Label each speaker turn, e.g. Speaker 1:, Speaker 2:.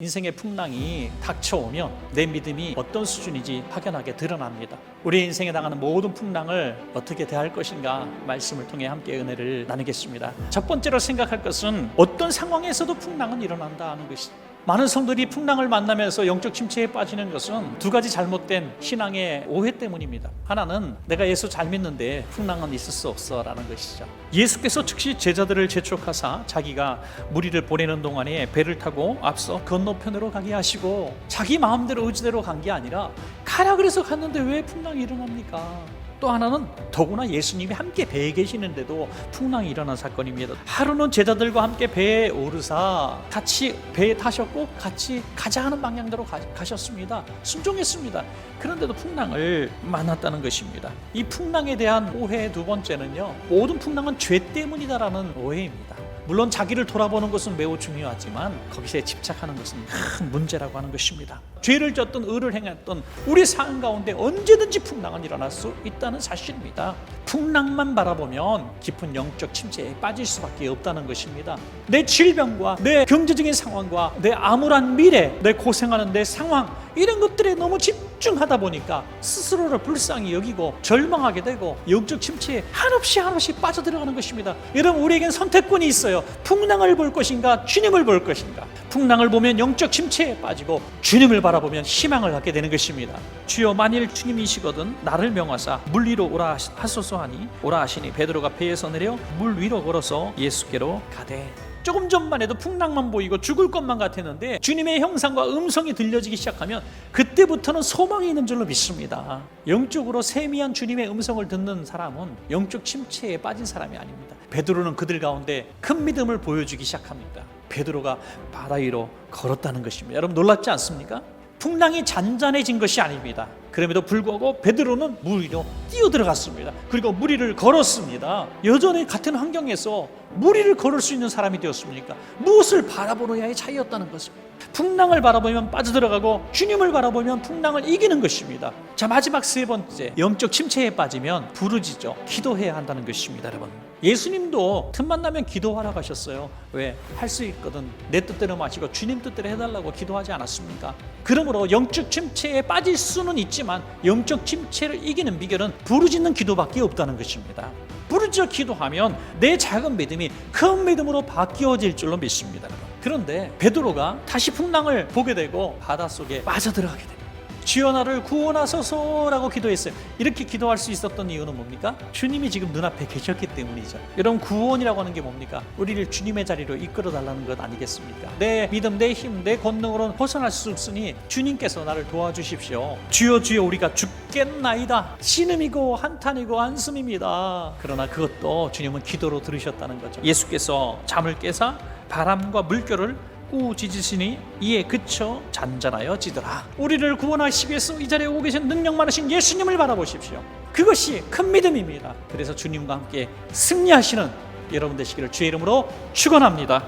Speaker 1: 인생의 풍랑이 닥쳐오면 내 믿음이 어떤 수준인지 확연하게 드러납니다. 우리 인생에 당하는 모든 풍랑을 어떻게 대할 것인가 말씀을 통해 함께 은혜를 나누겠습니다. 첫 번째로 생각할 것은 어떤 상황에서도 풍랑은 일어난다 하는 것입니다. 많은 성도들이 풍랑을 만나면서 영적 침체에 빠지는 것은 두 가지 잘못된 신앙의 오해 때문입니다. 하나는 내가 예수 잘 믿는데 풍랑은 있을 수 없어 라는 것이죠. 예수께서 즉시 제자들을 재촉하사 자기가 무리를 보내는 동안에 배를 타고 앞서 건너편으로 가게 하시고 자기 마음대로 의지대로 간 게 아니라 가라 그래서 갔는데 왜 풍랑이 일어납니까? 또 하나는 더구나 예수님이 함께 배에 계시는데도 풍랑이 일어난 사건입니다. 하루는 제자들과 함께 배에 오르사 같이 배에 타셨고 같이 가자 하는 방향대로 가셨습니다. 순종했습니다. 그런데도 풍랑을 만났다는 것입니다. 이 풍랑에 대한 오해 두 번째는요, 모든 풍랑은 죄 때문이다라는 오해입니다. 물론 자기를 돌아보는 것은 매우 중요하지만 거기서 집착하는 것은 큰 문제라고 하는 것입니다. 죄를 졌든 의를 행했든 우리 삶 가운데 언제든지 풍랑은 일어날 수 있다는 사실입니다. 풍랑만 바라보면 깊은 영적 침체에 빠질 수밖에 없다는 것입니다. 내 질병과 내 경제적인 상황과 내 암울한 미래, 내 고생하는 내 상황, 이런 것들에 너무 집중하다 보니까 스스로를 불쌍히 여기고 절망하게 되고 영적 침체에 한없이 빠져들어가는 것입니다. 여러분, 우리에겐 선택권이 있어요. 풍랑을 볼 것인가 주님을 볼 것인가. 풍랑을 보면 영적 침체에 빠지고 주님을 바라보면 희망을 갖게 되는 것입니다. 주여, 만일 주님이시거든 나를 명하사 물 위로 오라 하소서 하니 오라 하시니 베드로가 배에서 내려 물 위로 걸어서 예수께로 가되. 조금 전만 해도 풍랑만 보이고 죽을 것만 같았는데 주님의 형상과 음성이 들려지기 시작하면 그때부터는 소망이 있는 줄로 믿습니다. 영적으로 세미한 주님의 음성을 듣는 사람은 영적 침체에 빠진 사람이 아닙니다. 베드로는 그들 가운데 큰 믿음을 보여주기 시작합니다. 베드로가 바다 위로 걸었다는 것입니다. 여러분, 놀랍지 않습니까? 풍랑이 잔잔해진 것이 아닙니다. 그럼에도 불구하고 베드로는 물 위로 뛰어들어갔습니다. 그리고 물 위를 걸었습니다. 여전히 같은 환경에서 물 위를 걸을 수 있는 사람이 되었습니까? 무엇을 바라보느냐의 차이였다는 것입니다. 풍랑을 바라보면 빠져들어가고 주님을 바라보면 풍랑을 이기는 것입니다. 자, 마지막 세 번째, 영적 침체에 빠지면 부르짖어 기도해야 한다는 것입니다. 여러분, 예수님도 틈만 나면 기도하라고 하셨어요. 왜? 할 수 있거든 내 뜻대로 마시고 주님 뜻대로 해달라고 기도하지 않았습니까? 그러므로 영적 침체에 빠질 수는 있지만 영적 침체를 이기는 비결은 부르짖는 기도밖에 없다는 것입니다. 부르짖어 기도하면 내 작은 믿음이 큰 믿음으로 바뀌어질 줄로 믿습니다. 그런데 베드로가 다시 풍랑을 보게 되고 바닷속에 빠져들어가게 됩니다. 주여 나를 구원하소서라고 기도했어요. 이렇게 기도할 수 있었던 이유는 뭡니까? 주님이 지금 눈앞에 계셨기 때문이죠. 여러분, 구원이라고 하는 게 뭡니까? 우리를 주님의 자리로 이끌어 달라는 것 아니겠습니까? 내 믿음, 내 힘, 내 권능으로는 벗어날 수 없으니 주님께서 나를 도와주십시오. 주여 주여 우리가 죽겠나이다. 신음이고 한탄이고 한숨입니다. 그러나 그것도 주님은 기도로 들으셨다는 거죠. 예수께서 잠을 깨사 바람과 물결을 꾸짖으시니 이에 그쳐 잔잔하여지더라. 우리를 구원하시기 위해서 이 자리에 오고 계신 능력 많으신 예수님을 바라보십시오. 그것이 큰 믿음입니다. 그래서 주님과 함께 승리하시는 여러분 되시기를 주의 이름으로 축원합니다.